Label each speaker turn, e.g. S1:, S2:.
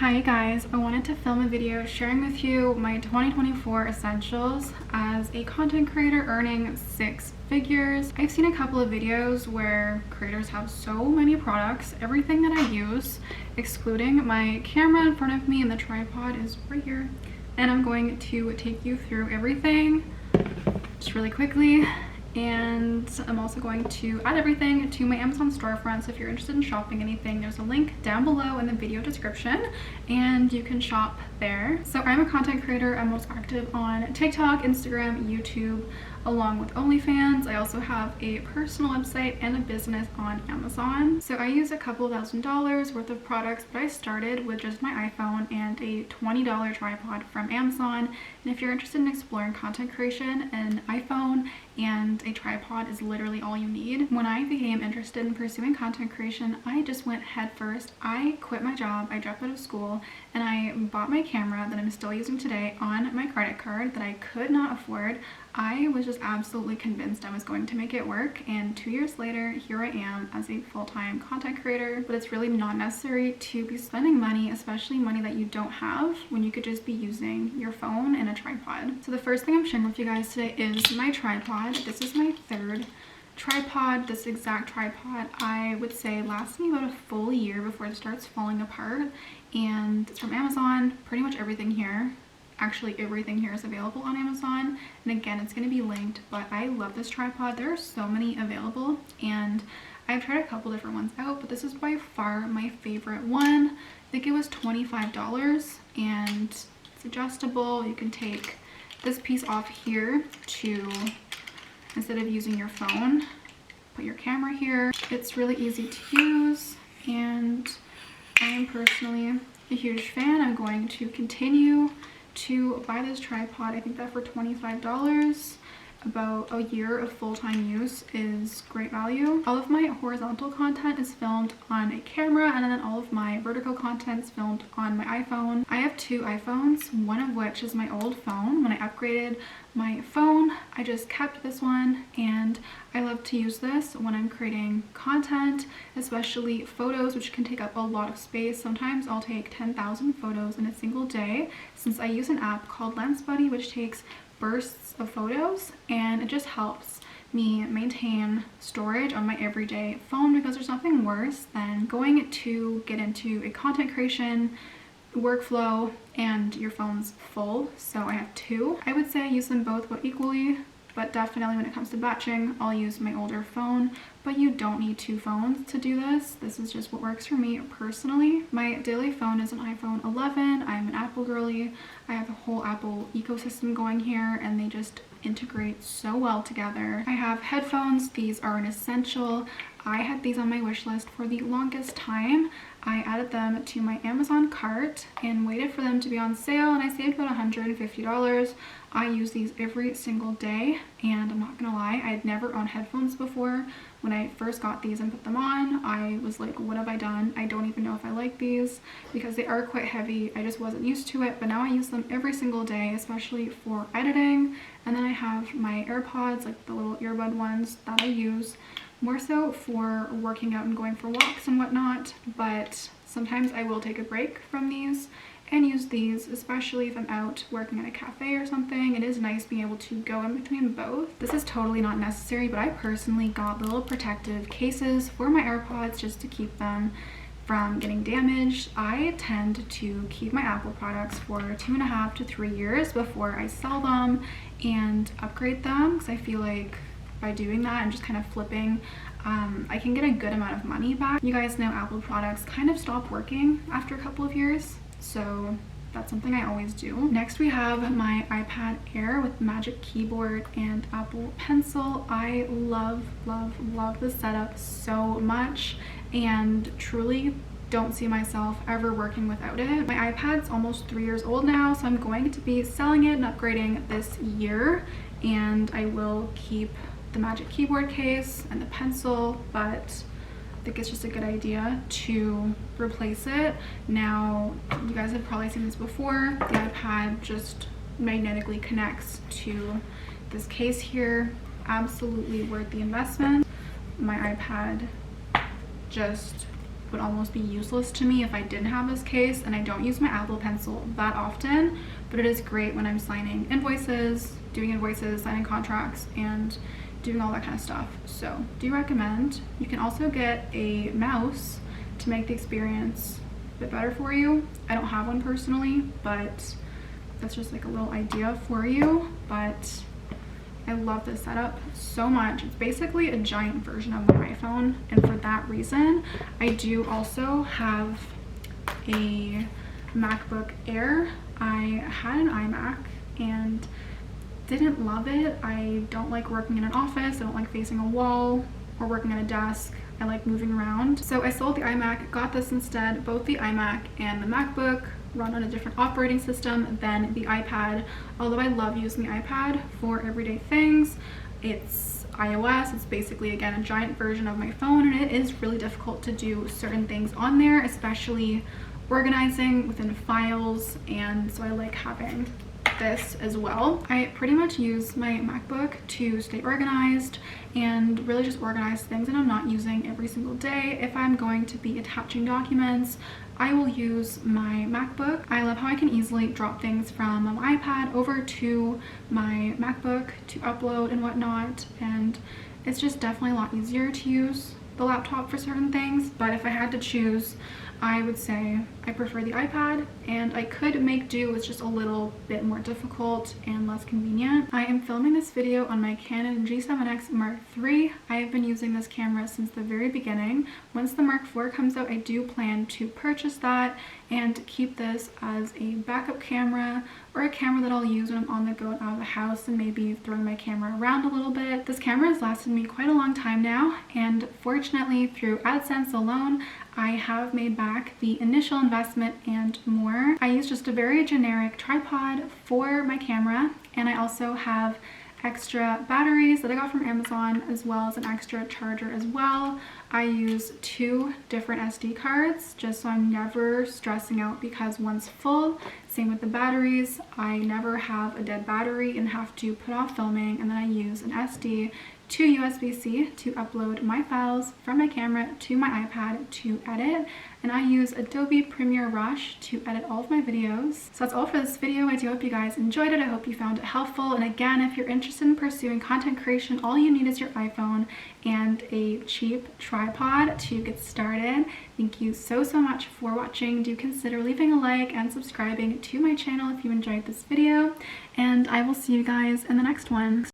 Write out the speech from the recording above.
S1: Hi guys, I wanted to film a video sharing with you my 2024 essentials as a content creator earning 6 figures. I've seen a couple of videos where creators have so many products, everything that I use, excluding my camera in front of me, and the tripod is right here. And I'm going to take you through everything just really quickly. And I'm also going to add everything to my Amazon storefront, so if you're interested in shopping anything, there's a link down below in the video description and you can shop there. So I'm a content creator. I'm most active on TikTok, Instagram, YouTube, along with OnlyFans. I also have a personal website and a business on Amazon. So I use a couple $1,000s worth of products, but I started with just my iPhone and a $20 tripod from Amazon. And if you're interested in exploring content creation, an iPhone and a tripod is literally all you need. When I became interested in pursuing content creation, I just went head first. I quit my job, I dropped out of school, and I bought my camera that I'm still using today on my credit card that I could not afford. I was just absolutely convinced I was going to make it work, and 2 years later, here I am as a full-time content creator. But it's really not necessary to be spending money, especially money that you don't have, when you could just be using your phone and a tripod. So the first thing I'm sharing with you guys today is my tripod. This is my third tripod. This exact tripod, I would say, lasts me about a full year before it starts falling apart, and it's from Amazon. Pretty much everything here, actually everything here, is available on Amazon, and again, it's going to be linked. But I love this tripod. There are so many available, and I've tried a couple different ones out, but this is by far my favorite one. I think it was $25, and it's adjustable. You can take this piece off here to, instead of using your phone, put your camera here. It's really easy to use, and I am personally a huge fan. I'm going to continue to buy this tripod. I think that for $25, about a year of full-time use is great value. All of my horizontal content is filmed on a camera, and then all of my vertical content is filmed on my iPhone. I have 2 iPhones, one of which is my old phone. When I upgraded my phone, I just kept this one, and I love to use this when I'm creating content, especially photos, which can take up a lot of space. Sometimes I'll take 10,000 photos in a single day, since I use an app called Lens Buddy, which takes bursts of photos, and it just helps me maintain storage on my everyday phone, because there's nothing worse than going to get into a content creation workflow and your phone's full. So I have 2. I would say I use them both about equally, but definitely when it comes to batching, I'll use my older phone. But you don't need 2 phones to do this. This is just what works for me personally. My daily phone is an iPhone 11. I'm an Apple girly. I have a whole Apple ecosystem going here, and they just integrate so well together. I have headphones. These are an essential. I had these on my wish list for the longest time. I added them to my Amazon cart and waited for them to be on sale, and I saved about $150. I use these every single day, and I'm not gonna lie, I had never owned headphones before. When I first got these and put them on, I was like, what have I done? I don't even know if I like these, because they are quite heavy. I just wasn't used to it, but now I use them every single day, especially for editing. And then I have my AirPods, like the little earbud ones that I use more so for working out and going for walks and whatnot, but sometimes I will take a break from these and use these, especially if I'm out working at a cafe or something. It is nice being able to go in between both. This is totally not necessary, but I personally got little protective cases for my AirPods just to keep them from getting damaged. I tend to keep my Apple products for 2.5 to 3 years before I sell them and upgrade them, because I feel like by doing that and just kind of flipping, I can get a good amount of money back. You guys know Apple products kind of stop working after a couple of years, so that's something I always do. Next we have my iPad Air with Magic Keyboard and Apple Pencil. I love, love, love this setup so much, and truly don't see myself ever working without it. My iPad's almost 3 years old now, so I'm going to be selling it and upgrading this year, and I will keep the Magic Keyboard case and the pencil, but I think it's just a good idea to replace it. Now, you guys have probably seen this before. The iPad just magnetically connects to this case here. Absolutely worth the investment. My iPad just would almost be useless to me if I didn't have this case, and I don't use my Apple Pencil that often, but it is great when I'm signing invoices, signing contracts, and doing all that kind of stuff. So do recommend. You can also get a mouse to make the experience a bit better for you. I don't have one personally, but that's just like a little idea for you. But I love this setup so much. It's basically a giant version of my iPhone, and for that reason I do also have a MacBook Air. I had an iMac and didn't love it. I don't like working in an office. I don't like facing a wall or working at a desk. I like moving around. So I sold the iMac, got this instead. Both the iMac and the MacBook run on a different operating system than the iPad. Although I love using the iPad for everyday things, it's iOS. It's basically, again, a giant version of my phone, and it is really difficult to do certain things on there, especially organizing within files, and so I like having this as well. I pretty much use my MacBook to stay organized and really just organize things that I'm not using every single day. If I'm going to be attaching documents, I will use my MacBook. I love how I can easily drop things from my iPad over to my MacBook to upload and whatnot, and it's just definitely a lot easier to use the laptop for certain things. But if I had to choose, I would say I prefer the iPad, and I could make do. It's just a little bit more difficult and less convenient. I am filming this video on my Canon G7X Mark III. I have been using this camera since the very beginning. Once the Mark IV comes out, I do plan to purchase that and keep this as a backup camera, or a camera that I'll use when I'm on the go and out of the house and maybe throwing my camera around a little bit. This camera has lasted me quite a long time now, and fortunately through AdSense alone, I have made back the initial investment and more. I use just a very generic tripod for my camera, and I also have extra batteries that I got from Amazon, as well as an extra charger as well. I use 2 different SD cards just so I'm never stressing out because one's full. Same with the batteries. I never have a dead battery and have to put off filming, and then I use an SD to USB-C to upload my files from my camera to my iPad to edit, and I use Adobe Premiere Rush to edit all of my videos. So that's all for this video. I do hope you guys enjoyed it. I hope you found it helpful, and again, if you're interested in pursuing content creation, all you need is your iPhone and a cheap tripod to get started. Thank you so much for watching. Do consider leaving a like and subscribing to my channel if you enjoyed this video, and I will see you guys in the next one.